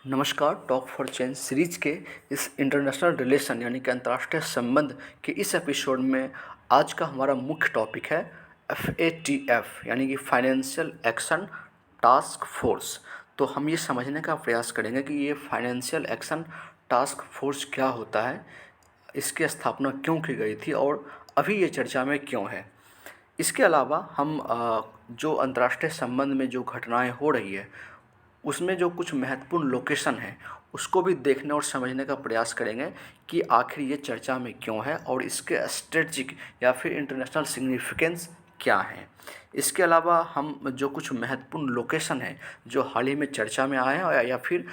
नमस्कार। Talk for change series के इस इंटरनेशनल रिलेशन यानी कि अंतर्राष्ट्रीय संबंध के इस एपिसोड में आज का हमारा मुख्य टॉपिक है FATF यानी कि फाइनेंशियल एक्शन टास्क फोर्स। तो हम ये समझने का प्रयास करेंगे कि ये फाइनेंशियल एक्शन टास्क फोर्स क्या होता है, इसकी स्थापना क्यों की गई थी और अभी ये चर्चा में क्यों है। इसके अलावा हम जो अंतर्राष्ट्रीय संबंध में जो घटनाएं हो रही है उसमें जो कुछ महत्वपूर्ण लोकेशन है उसको भी देखने और समझने का प्रयास करेंगे कि आखिर ये चर्चा में क्यों है और इसके स्ट्रेटजिक या फिर इंटरनेशनल सिग्निफिकेंस क्या है। इसके अलावा हम जो कुछ महत्वपूर्ण लोकेशन है जो हाल ही में चर्चा में आए हैं या फिर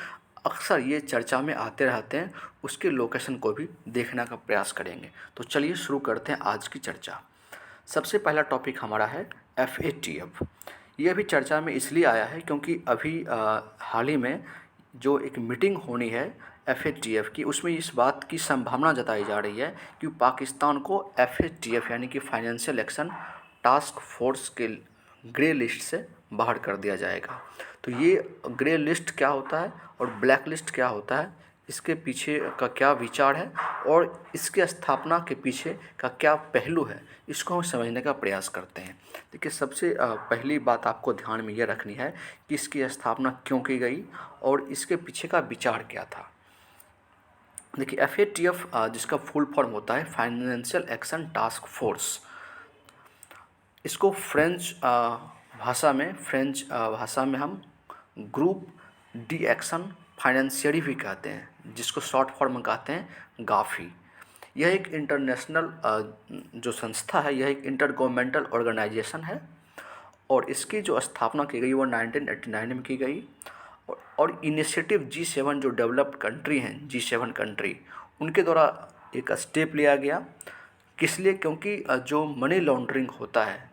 अक्सर ये चर्चा में आते रहते हैं उसके लोकेशन को भी देखने का प्रयास करेंगे। तो चलिए शुरू करते हैं आज की चर्चा। सबसे पहला टॉपिक हमारा है FATF। ये अभी चर्चा में इसलिए आया है क्योंकि अभी हाल ही में जो एक मीटिंग होनी है FATF की, उसमें इस बात की संभावना जताई जा रही है कि पाकिस्तान को FATF यानी कि फाइनेंशियल एक्शन टास्क फोर्स के ग्रे लिस्ट से बाहर कर दिया जाएगा। तो ये ग्रे लिस्ट क्या होता है और ब्लैक लिस्ट क्या होता है, इसके पीछे का क्या विचार है और इसके स्थापना के पीछे का क्या पहलू है, इसको हम समझने का प्रयास करते हैं। देखिए, सबसे पहली बात आपको ध्यान में ये रखनी है कि इसकी स्थापना क्यों की गई और इसके पीछे का विचार क्या था। देखिए, FATF जिसका फुल फॉर्म होता है फाइनेंशियल एक्शन टास्क फोर्स, इसको फ्रेंच भाषा में हम ग्रुप डी एक्शन फाइनेंशियरी भी कहते हैं, जिसको शॉर्ट फॉर्म में कहते हैं गाफी। यह एक इंटरनेशनल जो संस्था है, यह एक इंटर गवर्नमेंटल ऑर्गेनाइजेशन है और इसकी जो स्थापना की गई वो 1989 में की गई। और इनिशिएटिव G7 जो डेवलप्ड कंट्री हैं, G7 कंट्री, उनके द्वारा एक स्टेप लिया गया। किस लिए? क्योंकि जो मनी लॉन्ड्रिंग होता है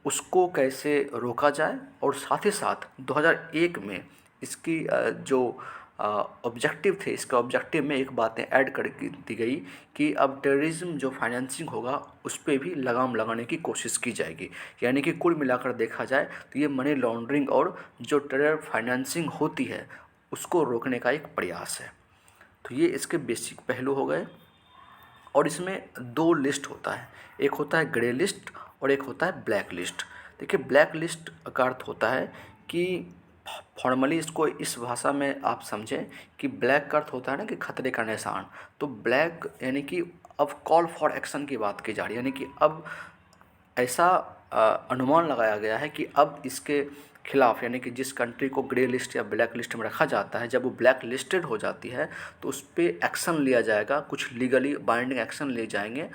उसको कैसे रोका जाए और साथ ही साथ 2001 में इसकी जो ऑब्जेक्टिव थे, इसका ऑब्जेक्टिव में एक बातें ऐड कर दी गई कि अब टेररिज्म जो फाइनेंसिंग होगा उस पर भी लगाम लगाने की कोशिश की जाएगी। यानी कि कुल मिलाकर देखा जाए तो ये मनी लॉन्ड्रिंग और जो टेरर फाइनेंसिंग होती है उसको रोकने का एक प्रयास है। तो ये इसके बेसिक पहलू हो गए। और इसमें दो लिस्ट होता है, एक होता है ग्रे लिस्ट और एक होता है ब्लैक लिस्ट। देखिए, ब्लैक लिस्ट का अर्थ होता है कि फॉर्मली इसको इस भाषा में आप समझें कि ब्लैक का अर्थ होता है ना कि खतरे का निशान। तो ब्लैक यानी कि अब कॉल फॉर एक्शन की बात की जा रही है, यानी कि अब ऐसा अनुमान लगाया गया है कि अब इसके खिलाफ, यानी कि जिस कंट्री को ग्रे लिस्ट या ब्लैक लिस्ट में रखा जाता है, जब वो ब्लैक लिस्टेड हो जाती है तो उस पर एक्शन लिया जाएगा, कुछ लीगली बाइंडिंग एक्शन लिए जाएंगे।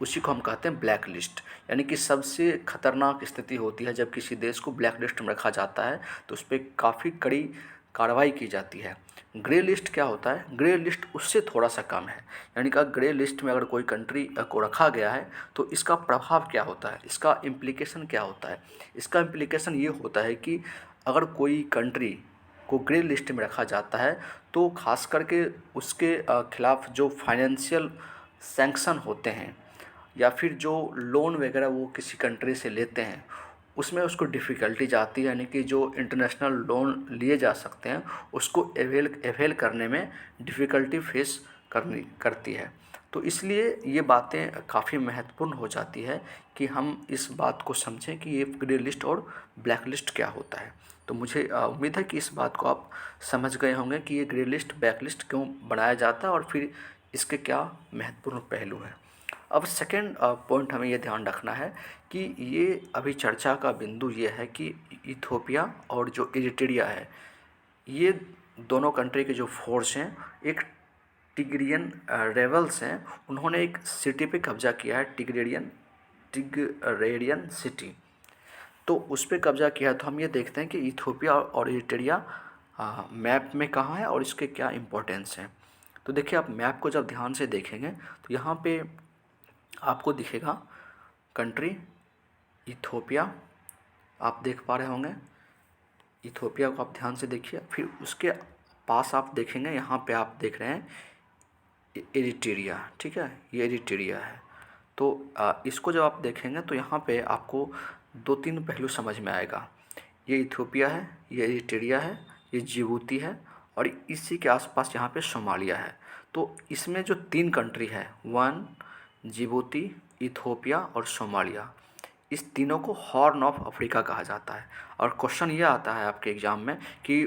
उसी को हम कहते हैं ब्लैक लिस्ट। यानी कि सबसे खतरनाक स्थिति होती है जब किसी देश को ब्लैक लिस्ट में रखा जाता है तो उस पर काफ़ी कड़ी कार्रवाई की जाती है। ग्रे लिस्ट क्या होता है? ग्रे लिस्ट उससे थोड़ा सा कम है। यानी कि ग्रे लिस्ट में अगर कोई कंट्री को रखा गया है तो इसका प्रभाव क्या होता है, इसका इम्प्लीकेशन क्या होता है। इसका इम्प्लीकेशन ये होता है कि अगर कोई कंट्री को ग्रे लिस्ट में रखा जाता है तो खास करके उसके खिलाफ जो फाइनेंशियल सैंक्शन होते हैं या फिर जो लोन वगैरह वो किसी कंट्री से लेते हैं उसमें उसको डिफ़िकल्टी जाती है। यानी कि जो इंटरनेशनल लोन लिए जा सकते हैं उसको एवेल करने में डिफ़िकल्टी फेस करती है। तो इसलिए ये बातें काफ़ी महत्वपूर्ण हो जाती है कि हम इस बात को समझें कि ये ग्रे लिस्ट और ब्लैक लिस्ट क्या होता है। तो मुझे उम्मीद है कि इस बात को आप समझ गए होंगे कि ये ग्रे लिस्ट ब्लैक लिस्ट क्यों बनाया जाता है और फिर इसके क्या महत्वपूर्ण पहलू हैं। अब सेकेंड पॉइंट हमें ये ध्यान रखना है कि ये अभी चर्चा का बिंदु ये है कि इथियोपिया और जो इरिट्रिया है, ये दोनों कंट्री के जो फोर्स हैं, एक टिग्रियन रेबल्स हैं, उन्होंने एक सिटी पे कब्जा किया है, टिग्रेरियन सिटी। तो उस पर कब्जा किया। तो हम ये देखते हैं कि इथियोपिया और इरिट्रिया मैप में कहाँ है और इसके क्या इम्पोर्टेंस हैं। तो देखिए, आप मैप को जब ध्यान से देखेंगे तो यहाँ पे आपको दिखेगा कंट्री इथियोपिया, आप देख पा रहे होंगे। इथियोपिया को आप ध्यान से देखिए, फिर उसके पास आप देखेंगे, यहाँ पे आप देख रहे हैं इरिट्रिया। ठीक है, ये इरिट्रिया है। तो इसको जब आप देखेंगे तो यहाँ पे आपको दो तीन पहलू समझ में आएगा। ये इथियोपिया है, ये इरिट्रिया है, ये जिबूती है और इसी के आसपास यहाँ पे सोमालिया है। तो इसमें जो 3 कंट्री है, वन जिबूती, इथियोपिया और सोमालिया, इस तीनों को हॉर्न ऑफ अफ्रीका कहा जाता है। और क्वेश्चन ये आता है आपके एग्ज़ाम में कि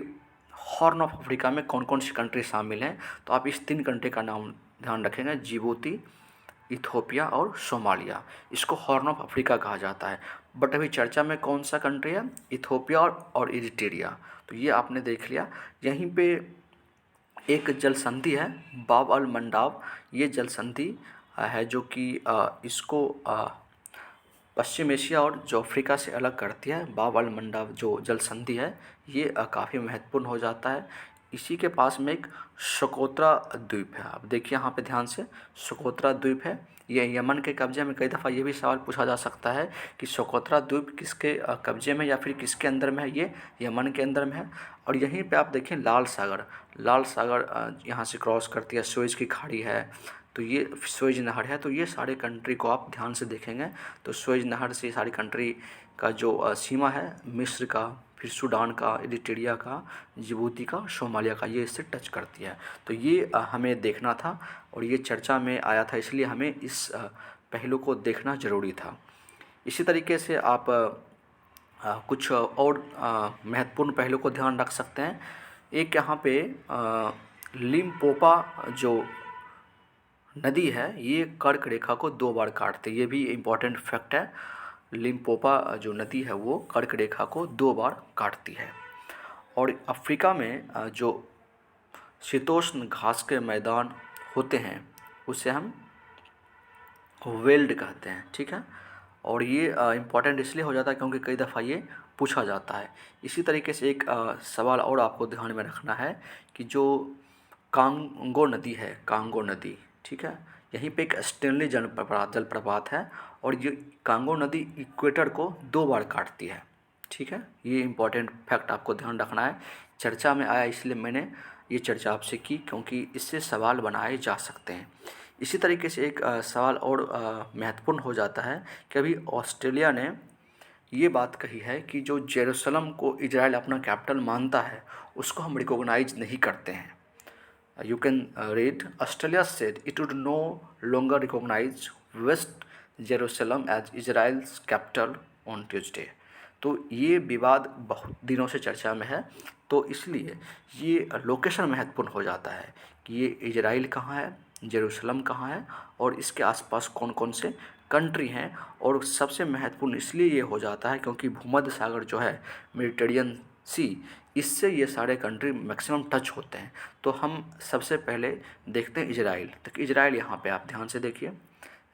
हॉर्न ऑफ अफ्रीका में कौन कौन सी कंट्री शामिल हैं, तो आप इस 3 कंट्री का नाम ध्यान रखेंगे, जिबूती, इथियोपिया और सोमालिया। इसको हॉर्न ऑफ अफ्रीका कहा जाता है। बट अभी चर्चा में कौन सा कंट्री है, इथियोपिया और इरिट्रिया। तो ये आपने देख लिया। यहीं पे एक जल संधि है बाब अल मंडाब, ये जल संधि है जो कि इसको पश्चिम एशिया और जो अफ्रीका से अलग करती है। बाब अल मंडाब जो जल संधि है ये काफ़ी महत्वपूर्ण हो जाता है। इसी के पास में एक सोकोत्रा द्वीप है। अब देखिए यहाँ पे ध्यान से, सोकोत्रा द्वीप है, ये यमन के कब्जे में। कई दफ़ा ये भी सवाल पूछा जा सकता है कि सोकोत्रा द्वीप किसके कब्जे में या फिर किसके अंदर में है, ये यमन के अंदर में है। और यहीं पे आप देखें लाल सागर यहाँ से क्रॉस करती है, सुएज की खाड़ी है, तो ये सुएज नहर है। तो ये सारे कंट्री को आप ध्यान से देखेंगे तो सुएज नहर से सारी कंट्री का जो सीमा है, मिस्र का, फिर सूडान का, इरिट्रिया का, जिबूती का, सोमालिया का, ये इससे टच करती है। तो ये हमें देखना था और ये चर्चा में आया था, इसलिए हमें इस पहलू को देखना ज़रूरी था। इसी तरीके से आप कुछ और महत्वपूर्ण पहलू को ध्यान रख सकते हैं। एक यहाँ पे लिम्पोपा जो नदी है ये कर्क रेखा को 2 बार काटती है, ये भी इम्पॉर्टेंट फैक्ट है। लिम्पोपा जो नदी है वो कर्क रेखा को 2 बार काटती है। और अफ्रीका में जो शीतोष्ण घास के मैदान होते हैं उसे हम वेल्ड कहते हैं, ठीक है। और ये इम्पॉर्टेंट इसलिए हो जाता है क्योंकि कई दफ़ा ये पूछा जाता है। इसी तरीके से एक सवाल और आपको ध्यान में रखना है कि जो कांगो नदी है, कांगो नदी, ठीक है, यहीं पे एक स्टेनली जलप्रपात है और ये कांगो नदी इक्वेटर को 2 बार काटती है, ठीक है। ये इम्पॉर्टेंट फैक्ट आपको ध्यान रखना है। चर्चा में आया इसलिए मैंने ये चर्चा आपसे की क्योंकि इससे सवाल बनाए जा सकते हैं। इसी तरीके से एक सवाल और महत्वपूर्ण हो जाता है कि अभी ऑस्ट्रेलिया ने ये बात कही है कि जो जेरूसलम को इजराइल अपना कैपिटल मानता है उसको हम रिकॉग्नाइज नहीं करते हैं। You can read, Australia said it would no longer recognize West Jerusalem as Israel's capital on Tuesday। तो ये विवाद बहुत दिनों से चर्चा में है, तो इसलिए ये लोकेशन महत्वपूर्ण हो जाता है कि ये इजराइल कहाँ है, जेरूसलम कहाँ है और इसके आसपास कौन कौन से कंट्री हैं। और सबसे महत्वपूर्ण इसलिए ये हो जाता है क्योंकि भूमध्य सागर जो है, मेडिटेरियन सी, इससे ये सारे कंट्री मैक्सिमम टच होते हैं। तो हम सबसे पहले देखते हैं इजराइल। तो इजराइल यहाँ पे आप ध्यान से देखिए,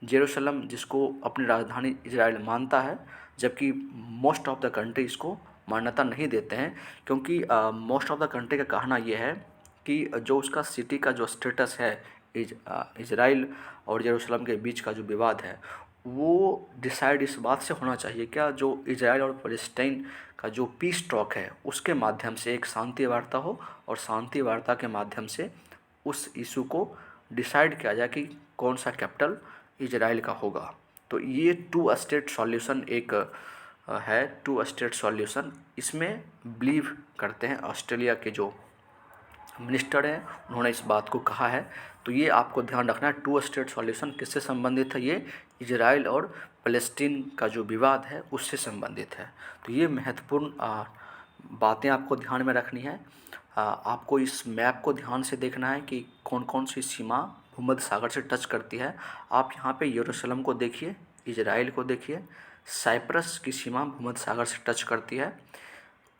जेरूसलम जिसको अपनी राजधानी इजराइल मानता है, जबकि मोस्ट ऑफ द कंट्री इसको मान्यता नहीं देते हैं क्योंकि मोस्ट ऑफ द कंट्री का कहना ये है कि जो उसका सिटी का जो स्टेटस है, इजराइल और जेरूसलम के बीच का जो विवाद है वो डिसाइड इस बात से होना चाहिए क्या, जो इजराइल और पैलेस्टाइन का जो पीस टॉक है उसके माध्यम से एक शांति वार्ता हो और शांति वार्ता के माध्यम से उस इशू को डिसाइड किया जाए कि कौन सा कैपिटल इजराइल का होगा। तो ये 2 स्टेट सॉल्यूशन एक है, 2 स्टेट सॉल्यूशन, इसमें बिलीव करते हैं ऑस्ट्रेलिया के जो मिनिस्टर हैं, उन्होंने इस बात को कहा है। तो ये आपको ध्यान रखना है, 2 स्टेट सॉल्यूशन किससे संबंधित है, ये इजराइल और फ़लस्तीन का जो विवाद है उससे संबंधित है। तो ये महत्वपूर्ण बातें आपको ध्यान में रखनी है। आपको इस मैप को ध्यान से देखना है कि कौन कौन सी सीमा भूमध्य सागर से टच करती है। आप यहाँ पे यरूशलेम को देखिए, इजराइल को देखिए, साइप्रस की सीमा भूमध्य सागर से टच करती है,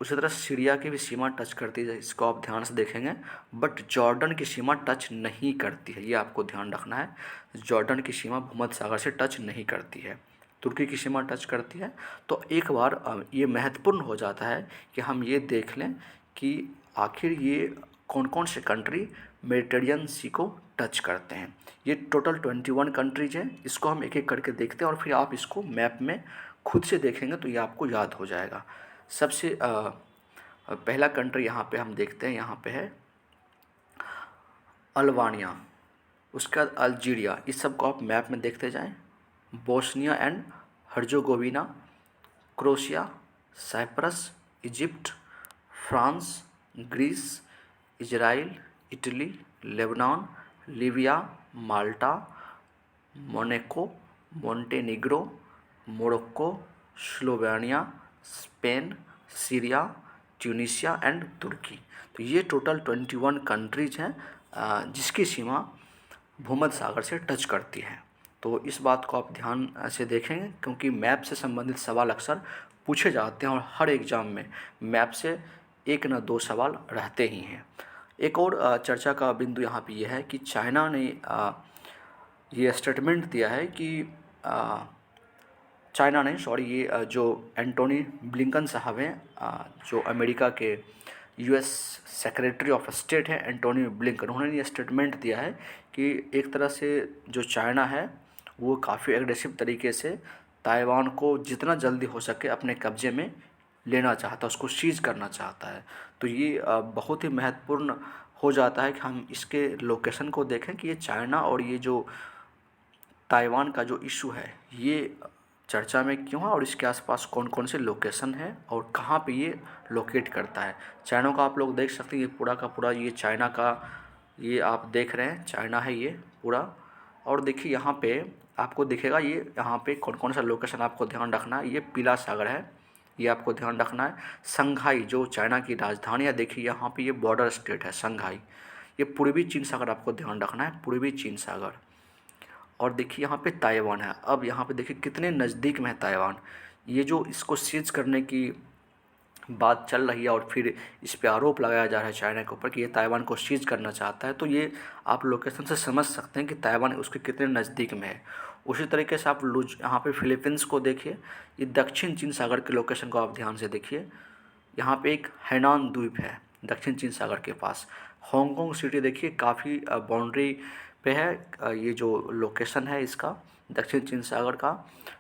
उसी तरह सीरिया की भी सीमा टच करती है, इसको आप ध्यान से देखेंगे। बट जॉर्डन की सीमा टच नहीं करती है, ये आपको ध्यान रखना है। जॉर्डन की सीमा भूमध्य सागर से टच नहीं करती है, तुर्की की सीमा टच करती है। तो एक बार ये महत्वपूर्ण हो जाता है कि हम ये देख लें कि आखिर ये कौन कौन से कंट्री मेडिटेरियन सी को टच करते हैं। ये टोटल 21 कंट्रीज हैं, इसको हम एक एक करके देखते हैं और फिर आप इसको मैप में खुद से देखेंगे तो ये आपको याद हो जाएगा। सबसे पहला कंट्री यहाँ पे हम देखते हैं, यहाँ पे है अल्बानिया, उसके बाद अल्जीरिया, इस सब को आप मैप में देखते जाएं। Bosnia and Herzegovina, Croatia, Cyprus, Egypt, France, Greece, Israel, Italy, Lebanon, Libya, Malta, Monaco, Montenegro, Morocco, Slovenia, Spain, Syria, Tunisia and Turkey. तो ये टोटल 21 कंट्रीज हैं जिसकी सीमा भूमध्य सागर से टच करती है। तो इस बात को आप ध्यान से देखेंगे क्योंकि मैप से संबंधित सवाल अक्सर पूछे जाते हैं और हर एग्ज़ाम में मैप से एक न दो सवाल रहते ही हैं। एक और चर्चा का बिंदु यहाँ पे ये है कि चाइना ने ये स्टेटमेंट दिया है कि चाइना ने ये जो एंटोनी ब्लिंकन साहब हैं, जो अमेरिका के यूएस सेक्रेटरी ऑफ स्टेट है एंटोनी ब्लिंकन, उन्होंने ये स्टेटमेंट दिया है कि एक तरह से जो चाइना है वो काफ़ी एग्रेसिव तरीके से ताइवान को जितना जल्दी हो सके अपने कब्जे में लेना चाहता है, उसको सीज करना चाहता है। तो ये बहुत ही महत्वपूर्ण हो जाता है कि हम इसके लोकेशन को देखें कि ये चाइना और ये जो ताइवान का जो इशू है ये चर्चा में क्यों है और इसके आसपास कौन कौन से लोकेशन है और कहाँ पे ये लोकेट करता है। चाइना का आप लोग देख सकते हैं, ये पूरा का पूरा ये चाइना का, ये आप देख रहे हैं चाइना है ये पूरा। और देखिए यहाँ पे आपको दिखेगा ये यहाँ पे कौन कौन सा लोकेशन आपको ध्यान रखना है। ये पीला सागर है, ये आपको ध्यान रखना है। संघाई जो चाइना की राजधानी है, देखिए यहाँ पे ये बॉर्डर स्टेट है संघाई। ये पूर्वी चीन सागर आपको ध्यान रखना है, पूर्वी चीन सागर। और देखिए यहाँ पे ताइवान है। अब यहाँ पे देखिए कितने नज़दीक में है ताइवान। ये जो इसको सीज करने की बात चल रही है और फिर इस पे आरोप लगाया जा रहा है चाइना के ऊपर कि ये ताइवान को सीज करना चाहता है, तो ये आप लोकेशन से समझ सकते हैं कि ताइवान उसके कितने नज़दीक में है। उसी तरीके से आप यहाँ पे फिलीपींस को देखिए, ये दक्षिण चीन सागर के लोकेशन को आप ध्यान से देखिए। यहाँ पे एक हैनान द्वीप है दक्षिण चीन सागर के पास। हांगकांग सिटी देखिए काफ़ी बाउंड्री पे है, ये जो लोकेशन है इसका दक्षिण चीन सागर का।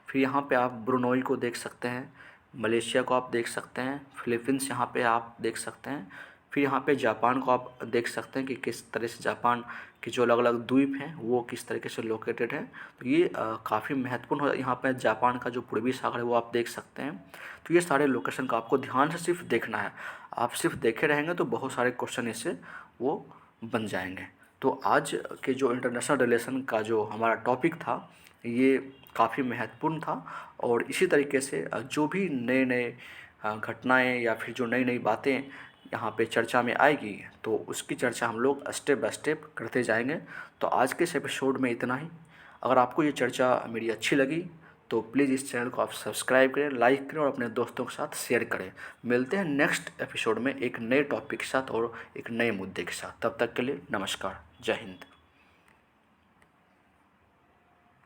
फिर यहाँ पे आप ब्रुनोई को देख सकते हैं, मलेशिया को आप देख सकते हैं, फिलीपींस यहाँ पे आप देख सकते हैं। फिर यहाँ पे जापान को आप देख सकते हैं कि किस तरह से जापान के जो अलग अलग द्वीप हैं वो किस तरीके से लोकेटेड है। तो ये काफ़ी महत्वपूर्ण है। यहाँ पे जापान का जो पूर्वी सागर है वो आप देख सकते हैं। तो ये सारे लोकेशन का आपको ध्यान से सिर्फ देखना है। आप सिर्फ देखे रहेंगे तो बहुत सारे क्वेश्चन इससे वो बन जाएंगे। तो आज के जो इंटरनेशनल रिलेशन का जो हमारा टॉपिक था ये काफ़ी महत्वपूर्ण था। और इसी तरीके से जो भी नए नए घटनाएं या फिर जो नई नई बातें यहाँ पे चर्चा में आएगी तो उसकी चर्चा हम लोग स्टेप बाय स्टेप करते जाएंगे। तो आज के इस एपिसोड में इतना ही। अगर आपको ये चर्चा मेरी अच्छी लगी तो प्लीज़ इस चैनल को आप सब्सक्राइब करें, लाइक करें और अपने दोस्तों के साथ शेयर करें। मिलते हैं नेक्स्ट एपिसोड में एक नए टॉपिक के साथ और एक नए मुद्दे के साथ। तब तक के लिए नमस्कार, जय हिंद।